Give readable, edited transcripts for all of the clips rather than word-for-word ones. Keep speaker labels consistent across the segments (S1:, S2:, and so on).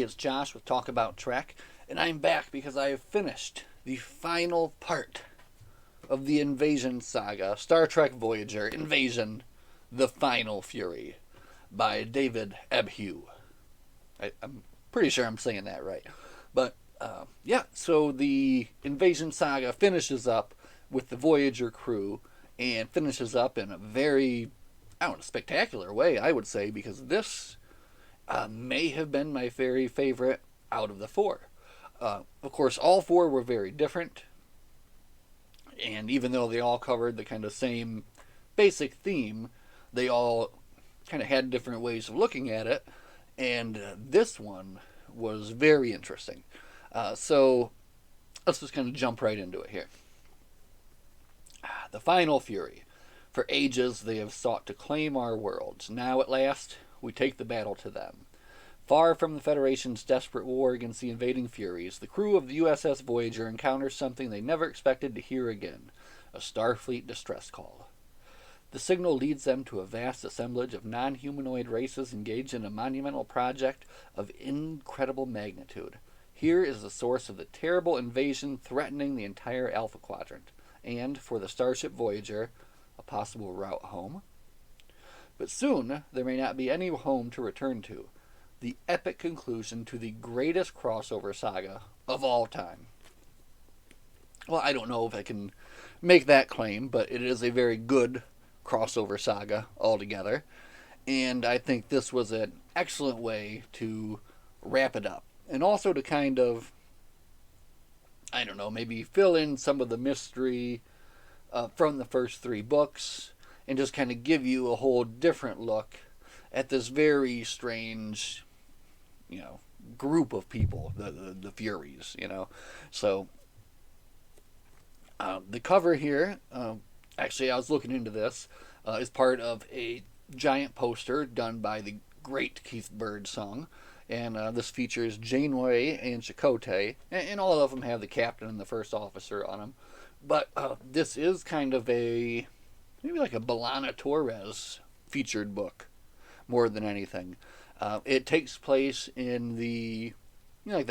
S1: everybody, it's Josh with Talk About Trek, and I'm back because I have finished the final part of the Invasion Saga, Star Trek Voyager, Invasion, The Final Fury, by David Hugh. I'm pretty sure I'm saying that right. But, yeah, so the Invasion Saga finishes up with the Voyager crew, and finishes up in a very, I don't know, spectacular way, I would say, because this may have been my very favorite out of the four. Of course, all four were very different, and even though they all covered the kind of same basic theme, they all kind of had different ways of looking at it, and this one was very interesting. So let's just kind of jump right into it here. The Final Fury. For ages they have sought to claim our worlds. Now at last we take the battle to them. Far from the Federation's desperate war against the invading Furies, the crew of the USS Voyager encounters something they never expected to hear again, a Starfleet distress call. The signal leads them to a vast assemblage of non-humanoid races engaged in a monumental project of incredible magnitude. Here is the source of the terrible invasion threatening the entire Alpha Quadrant, and, for the starship Voyager, a possible route home. But soon there may not be any home to return to. The epic conclusion to the greatest crossover saga of all time. Well, I don't know if I can make that claim, but it is a very good crossover saga altogether. And I think this was an excellent way to wrap it up. And also to kind of, I don't know, maybe fill in some of the mystery from the first three books and just kind of give you a whole different look at this very strange, group of people, the Furies, So, the cover here, actually I was looking into this, is part of a giant poster done by the great Keith Birdsong. And this features Janeway and Chakotay, and all of them have the captain and the first officer on them. But this is kind of maybe like a B'Elanna Torres featured book, more than anything. It takes place in the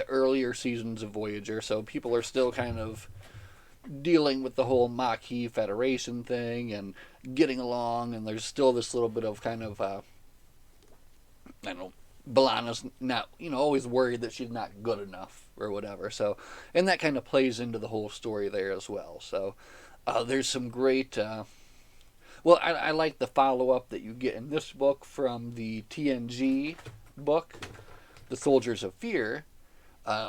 S1: earlier seasons of Voyager, so people are still kind of dealing with the whole Maquis Federation thing and getting along, and there's still this little bit of kind of, I don't know, B'Elanna's not, always worried that she's not good enough or whatever. So, and that kind of plays into the whole story there as well. So, there's some great. I like the follow up that you get in this book from the TNG book, The Soldiers of Fear,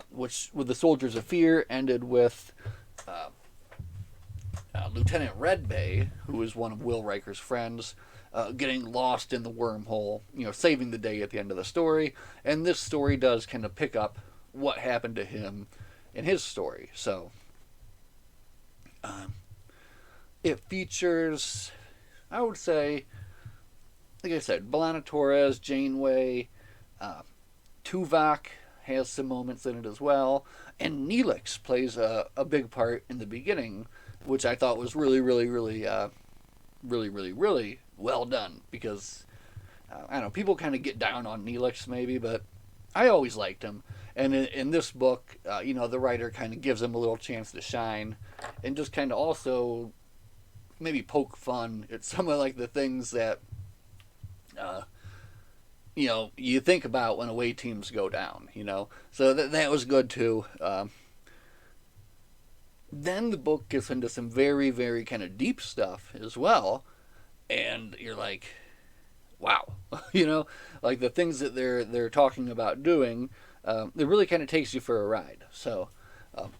S1: which with the Soldiers of Fear ended with Lieutenant Redbay, who is one of Will Riker's friends, getting lost in the wormhole, saving the day at the end of the story. And this story does kind of pick up what happened to him in his story. So, it features, I would say, like I said, B'Elanna Torres, Janeway, Tuvok has some moments in it as well, and Neelix plays a big part in the beginning, which I thought was really, really, really, really well done, because I don't know, people kind of get down on Neelix maybe, but I always liked him. And in this book, the writer kind of gives him a little chance to shine, and just kind of also maybe poke fun at some of like the things that you think about when away teams go down. So that was good too. Then the book gets into some very, very kind of deep stuff as well, and you're like, wow, like the things that they're talking about doing, it really kind of takes you for a ride. So,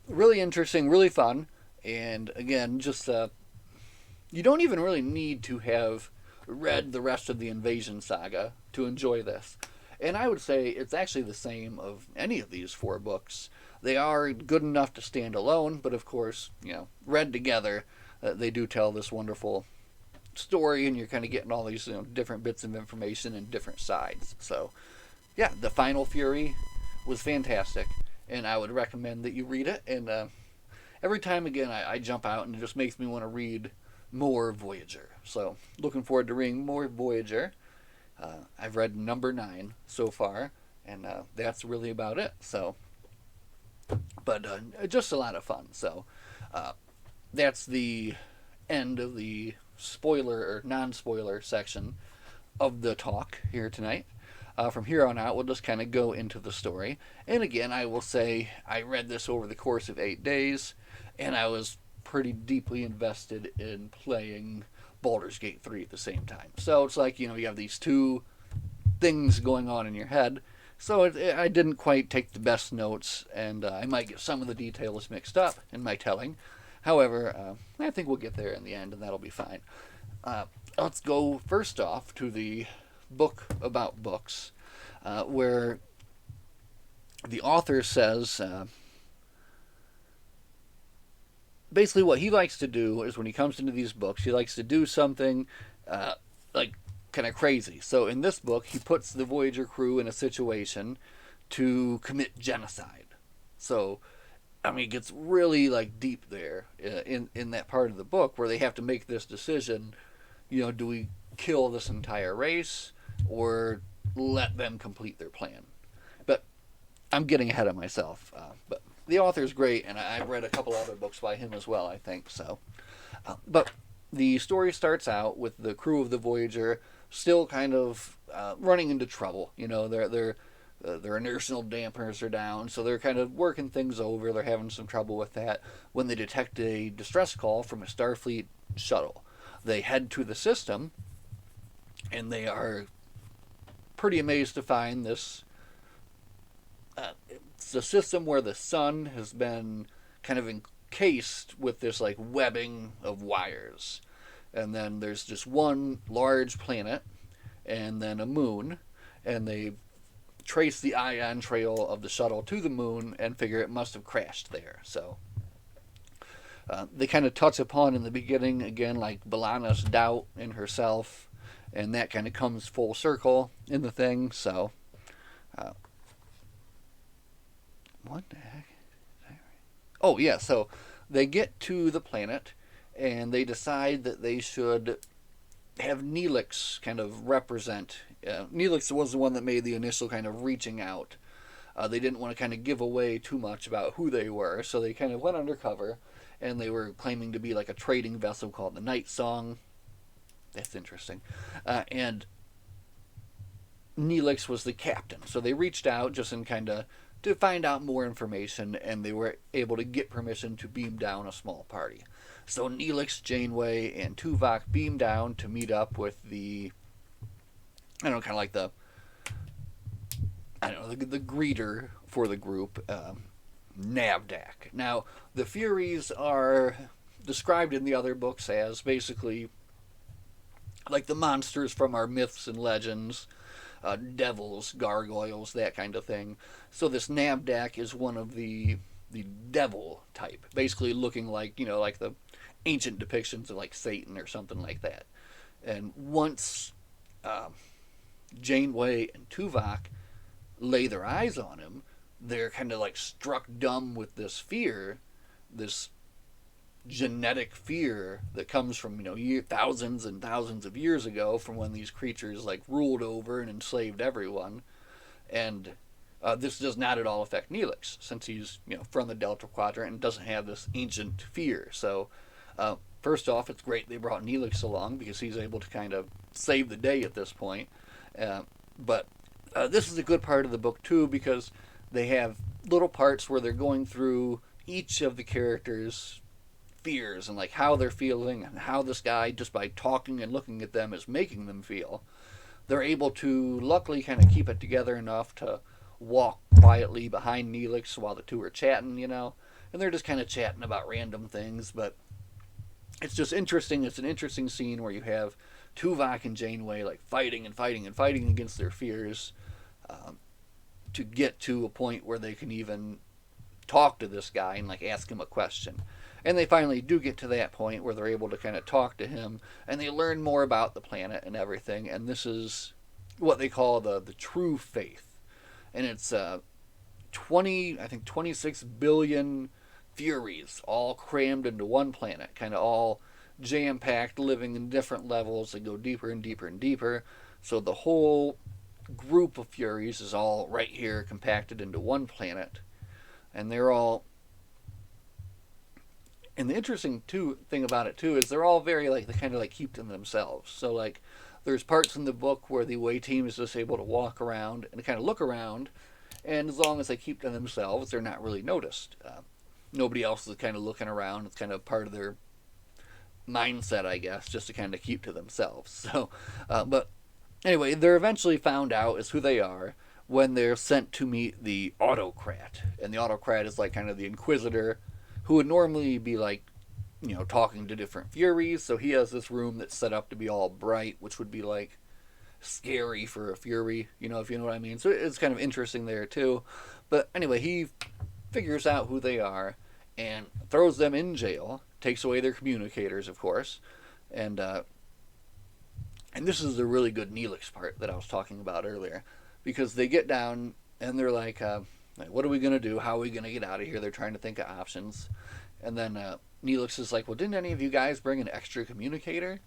S1: really interesting, really fun, and again, just you don't even really need to have read the rest of the Invasion Saga to enjoy this. And I would say it's actually the same of any of these four books. They are good enough to stand alone, but of course, read together, they do tell this wonderful story, and you're kind of getting all these different bits of information and different sides. So, yeah, The Final Fury was fantastic, and I would recommend that you read it. And every time again, I jump out, and it just makes me want to read more Voyager. So, looking forward to reading more Voyager. I've read number 9 so far, and that's really about it. So, but just a lot of fun. So, uh, that's the end of the spoiler or non-spoiler section of the talk here tonight. From here on out, we'll just kind of go into the story. And again, I will say I read this over the course of 8 days, and I was pretty deeply invested in playing Baldur's Gate 3 at the same time. So it's like, you have these two things going on in your head. So I didn't quite take the best notes, and I might get some of the details mixed up in my telling. However, I think we'll get there in the end, and that'll be fine. Let's go first off to the book about books, where the author says basically what he likes to do is when he comes into these books, he likes to do something like kind of crazy. So in this book, he puts the Voyager crew in a situation to commit genocide. So I mean, it gets really like deep there in that part of the book where they have to make this decision. Do we kill this entire race or let them complete their plan? But I'm getting ahead of myself. But the author's great, and I've read a couple other books by him as well, I think. So, but the story starts out with the crew of the Voyager still kind of running into trouble. Their inertial dampers are down, so they're kind of working things over. They're having some trouble with that when they detect a distress call from a Starfleet shuttle. They head to the system, and they are pretty amazed to find this. It's a system where the sun has been kind of encased with this like webbing of wires, and then there's just one large planet, and then a moon, and they trace the ion trail of the shuttle to the moon and figure it must have crashed there. So they kind of touch upon in the beginning again like B'Elanna's doubt in herself, and that kind of comes full circle in the thing. So what the heck? Oh yeah, so they get to the planet and they decide that they should have Neelix kind of represent. Neelix was the one that made the initial kind of reaching out. They didn't want to kind of give away too much about who they were, so they kind of went undercover, and they were claiming to be like a trading vessel called the Night Song. That's interesting. And Neelix was the captain, so they reached out just in kind of to find out more information, and they were able to get permission to beam down a small party. So Neelix, Janeway, and Tuvok beam down to meet up with the, I don't know, kind of like the greeter for the group, Navdak. Now, the Furies are described in the other books as basically like the monsters from our myths and legends, devils, gargoyles, that kind of thing. So this Navdak is one of the devil type, basically looking like like the ancient depictions of like Satan or something like that. And once Janeway and Tuvok lay their eyes on him, they're kind of like struck dumb with this fear, this genetic fear that comes from thousands and thousands of years ago, from when these creatures like ruled over and enslaved everyone. And this does not at all affect Neelix, since he's from the Delta Quadrant and doesn't have this ancient fear. So first off, it's great they brought Neelix along because he's able to kind of save the day at this point. But this is a good part of the book too, because they have little parts where they're going through each of the characters' fears and like how they're feeling and how this guy, just by talking and looking at them, is making them feel. They're able to luckily kind of keep it together enough to walk quietly behind Neelix while the two are chatting, and they're just kind of chatting about random things. But it's just interesting. It's an interesting scene where you have Tuvok and Janeway like fighting and fighting and fighting against their fears, to get to a point where they can even talk to this guy and like ask him a question. And they finally do get to that point where they're able to kind of talk to him, and they learn more about the planet and everything. And this is what they call the true faith. And it's 26 billion Furies all crammed into one planet, kind of all jam-packed, living in different levels that go deeper and deeper and deeper. So the whole group of Furies is all right here compacted into one planet, and they're all. And the interesting thing about it too is they're all very like they kind of like keep to themselves. So like, there's parts in the book where the away team is just able to walk around and kind of look around, and as long as they keep to themselves, they're not really noticed. Nobody else is kind of looking around. It's kind of part of their mindset, I guess, just to kind of keep to themselves. So, but anyway, they're eventually found out as who they are when they're sent to meet the autocrat. And the autocrat is like kind of the inquisitor who would normally be like, talking to different Furies. So he has this room that's set up to be all bright, which would be like scary for a Fury, if you know what I mean. So it's kind of interesting there too. But anyway, he figures out who they are and throws them in jail, takes away their communicators, of course, and this is the really good Neelix part that I was talking about earlier, because they get down and they're like, what are we going to do? How are we going to get out of here? They're trying to think of options. And then Neelix is like, well, didn't any of you guys bring an extra communicator?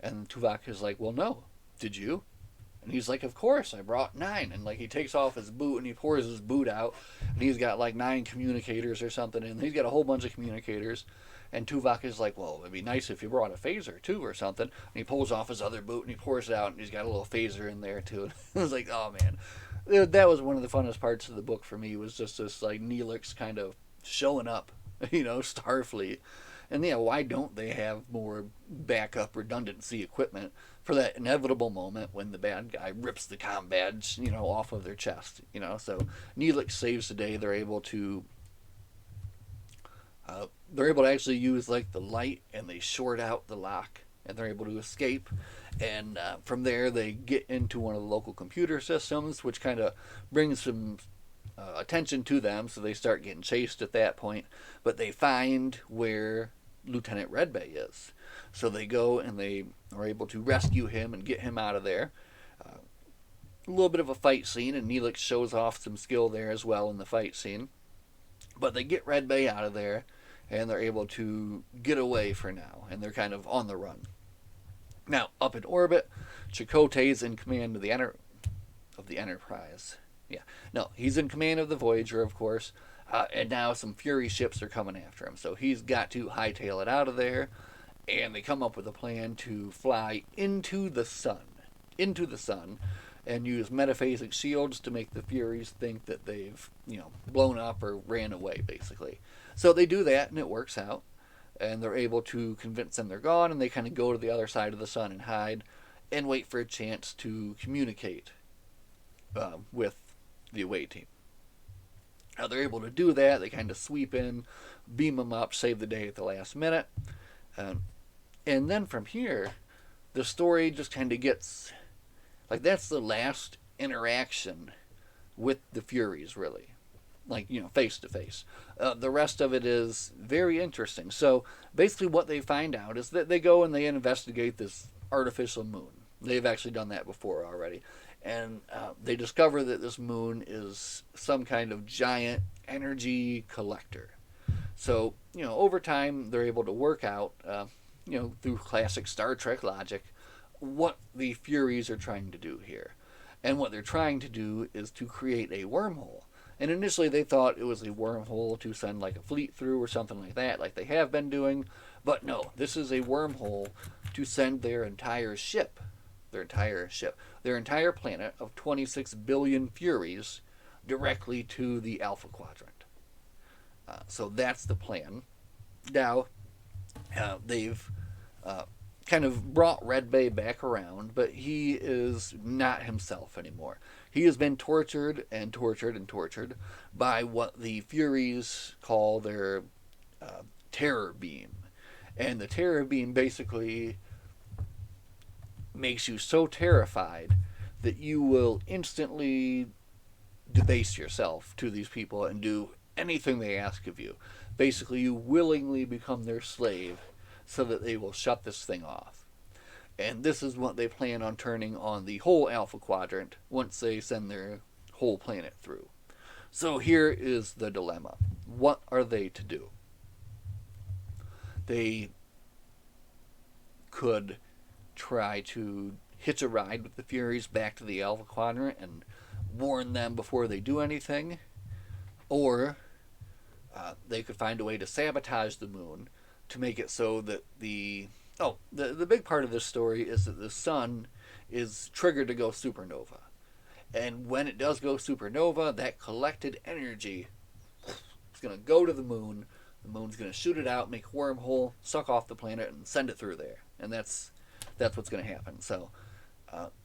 S1: And Tuvok is like, well, no. Did you? And he's like, of course, I brought 9. And like he takes off his boot and he pours his boot out, and he's got like 9 communicators or something, and he's got a whole bunch of communicators. And Tuvok is like, well, it'd be nice if you brought a phaser too or something. And he pulls off his other boot and he pours it out, and he's got a little phaser in there too. And I was like, oh man, that was one of the funnest parts of the book for me, was just this like Neelix kind of showing up, Starfleet. And yeah, why don't they have more backup redundancy equipment for that inevitable moment when the bad guy rips the comm badge, off of their chest, So Neelix saves the day. They're able to actually use like the light, and they short out the lock, and they're able to escape. And from there, they get into one of the local computer systems, which kind of brings some attention to them. So they start getting chased at that point. But they find where Lieutenant Red Bay is. So they go and they are able to rescue him and get him out of there. A little bit of a fight scene, and Neelix shows off some skill there as well in the fight scene. But they get Red Bay out of there, and they're able to get away for now, and they're kind of on the run. Now, up in orbit, Chakotay's in command of the Enterprise. Yeah, no, he's in command of the Voyager, of course, and now some Fury ships are coming after him, so he's got to hightail it out of there, and they come up with a plan to fly into the sun, and use metaphasic shields to make the Furies think that they've, blown up or ran away, basically. So they do that, and it works out, and they're able to convince them they're gone, and they kind of go to the other side of the sun and hide, and wait for a chance to communicate with the away team. Now they're able to do that. They kind of sweep in, beam them up, save the day at the last minute, and then from here, the story just kind of gets like, that's the last interaction with the Furies, really. Like, face to face. The rest of it is very interesting. So basically what they find out is that they go and they investigate this artificial moon. They've actually done that before already. And they discover that this moon is some kind of giant energy collector. So, over time, they're able to work out, through classic Star Trek logic, what the Furies are trying to do here. And what they're trying to do is to create a wormhole. And initially they thought it was a wormhole to send like a fleet through or something like that, like they have been doing. But no, this is a wormhole to send their entire planet of 26 billion Furies directly to the Alpha Quadrant. So that's the plan. Now, they've kind of brought Red Bay back around, but he is not himself anymore. He has been tortured and tortured and tortured by what the Furies call their terror beam. And the terror beam basically makes you so terrified that you will instantly debase yourself to these people and do anything they ask of you. Basically, you willingly become their slave so that they will shut this thing off. And this is what they plan on turning on the whole Alpha Quadrant once they send their whole planet through. So here is the dilemma. What are they to do? They could try to hitch a ride with the Furies back to the Alpha Quadrant and warn them before they do anything, or they could find a way to sabotage the moon to make it so that the big part of this story is that the sun is triggered to go supernova. And when it does go supernova, that collected energy is going to go to the moon. The moon's going to shoot it out, make a wormhole, suck off the planet, and send it through there. And that's what's going to happen. So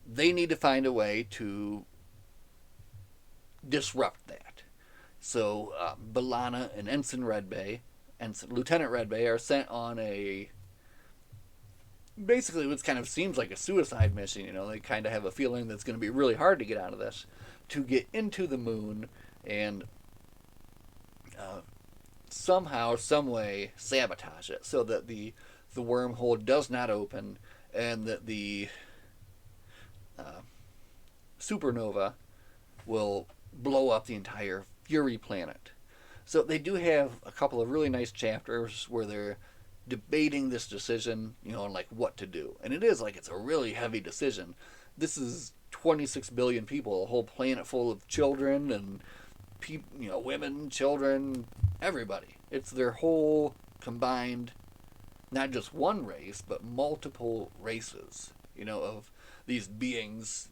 S1: they need to find a way to disrupt that. So B'Elanna and Lieutenant Red Bay are sent on basically what kind of seems like a suicide mission. They kind of have a feeling that it's going to be really hard to get out of this, to get into the moon and somehow, some way, sabotage it so that the wormhole does not open and that the supernova will blow up the entire Fury planet. So they do have a couple of really nice chapters where they're debating this decision, like what to do. And it's a really heavy decision. This is 26 billion people, a whole planet full of children and women, children, everybody. It's their whole combined, not just one race, but multiple races, of these beings,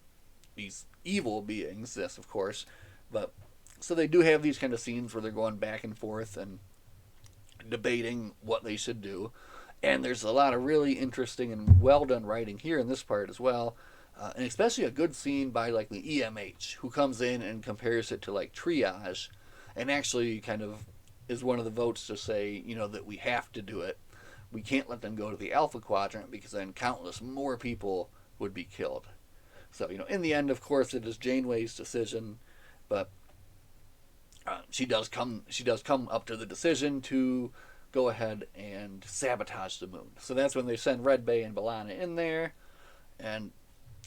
S1: these evil beings, yes, of course. But so they do have these kind of scenes where they're going back and forth and debating what they should do. And there's a lot of really interesting and well done writing here in this part as well. And especially a good scene by like the EMH, who comes in and compares it to like triage and actually kind of is one of the votes to say, that we have to do it. We can't let them go to the Alpha Quadrant because then countless more people would be killed. So, in the end, of course, it is Janeway's decision, but she does come up to the decision to go ahead and sabotage the moon. So that's when they send Red Bay and B'Elanna in there, and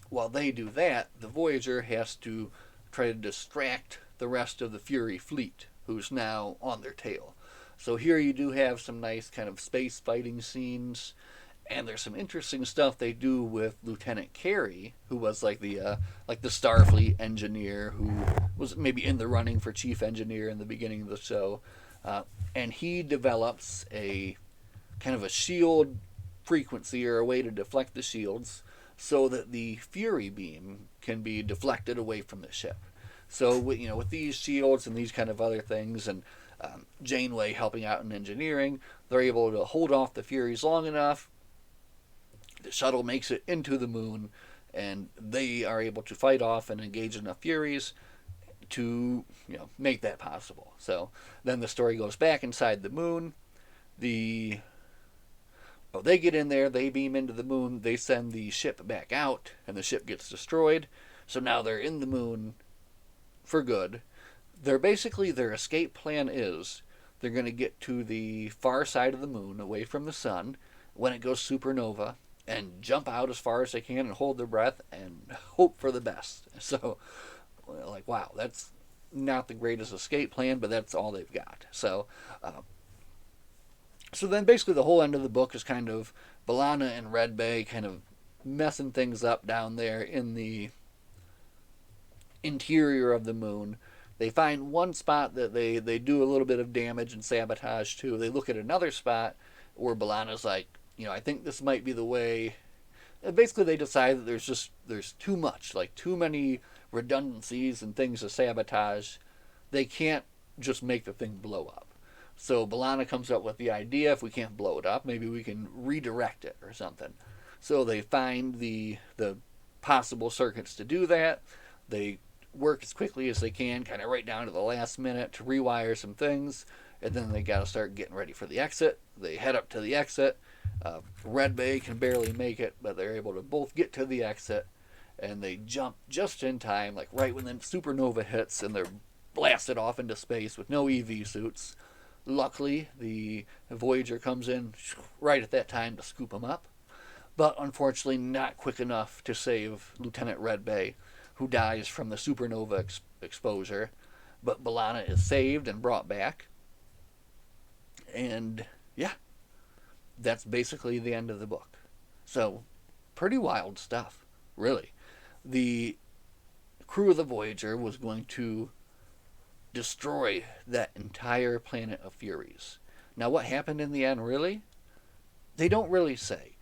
S1: while they do that, the Voyager has to try to distract the rest of the Fury fleet, who's now on their tail. So here you do have some nice kind of space fighting scenes, and there's some interesting stuff they do with Lieutenant Carey, who was like the Starfleet engineer who was maybe in the running for chief engineer in the beginning of the show, and he develops a kind of a shield frequency or a way to deflect the shields so that the Fury beam can be deflected away from the ship. So with these shields and these kind of other things, and Janeway helping out in engineering, they're able to hold off the Furies long enough. The shuttle makes it into the moon, and they are able to fight off and engage enough Furies to make that possible. So then the story goes back inside the moon. They get in there, they beam into the moon, they send the ship back out, and the ship gets destroyed. So now they're in the moon for good. Their escape plan is they're going to get to the far side of the moon, away from the sun, when it goes supernova, and jump out as far as they can and hold their breath and hope for the best. So, wow, that's not the greatest escape plan, but that's all they've got. So then basically the whole end of the book is kind of B'Elanna and Red Bay kind of messing things up down there in the interior of the moon. They find one spot that they do a little bit of damage and sabotage to. They look at another spot where B'Elanna's like, I think this might be the way. And basically they decide that there's too much, like too many redundancies and things to sabotage. They can't just make the thing blow up. So B'Elanna comes up with the idea, if we can't blow it up, maybe we can redirect it or something. So they find the possible circuits to do that. They work as quickly as they can, kind of right down to the last minute, to rewire some things, and then they got to start getting ready for the exit. They head up to the exit. Red Bay can barely make it, but they're able to both get to the exit, and they jump just in time, like right when the supernova hits, and they're blasted off into space with no EV suits. Luckily, the Voyager comes in right at that time to scoop them up, but unfortunately not quick enough to save Lieutenant Red Bay, who dies from the supernova exposure. But B'Elanna is saved and brought back. And yeah, that's basically the end of the book. So, pretty wild stuff. really. The crew of the Voyager was going to destroy that entire planet of Furies. Now, what happened in the end, really? They don't really say.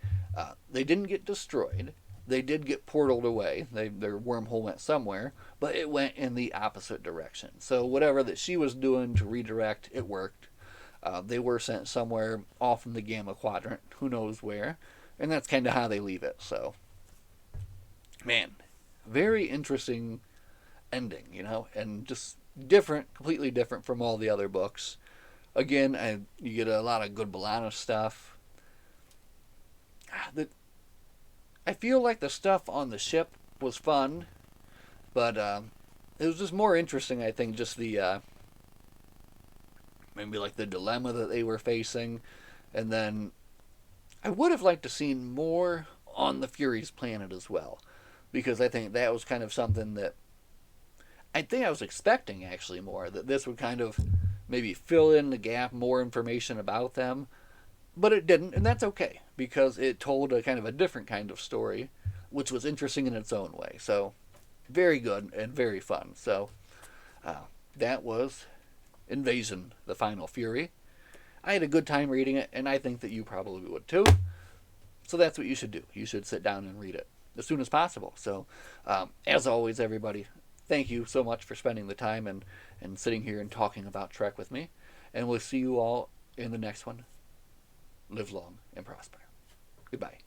S1: They didn't get destroyed. They did get portaled away. Their wormhole went somewhere, but it went in the opposite direction. So whatever that she was doing to redirect, it worked. They were sent somewhere off in the Gamma Quadrant, who knows where, and that's kind of how they leave it. So, man, very interesting ending, and just different, completely different from all the other books. Again, you get a lot of good B'Elanna stuff. I feel like the stuff on the ship was fun, but it was just more interesting. I think just the maybe like the dilemma that they were facing, and then I would have liked to seen more on the Furies planet as well, because I think that was kind of something that I think I was expecting actually more, that this would kind of maybe fill in the gap, more information about them, but it didn't, and that's okay because it told a kind of a different kind of story, which was interesting in its own way. So very good and very fun. So that was Invasion: The Final Fury. I had a good time reading it, and I think that you probably would too. So that's what you should do. You should sit down and read it as soon as possible. So, as always, everybody, thank you so much for spending the time and sitting here and talking about Trek with me. And we'll see you all in the next one. Live long and prosper. Goodbye.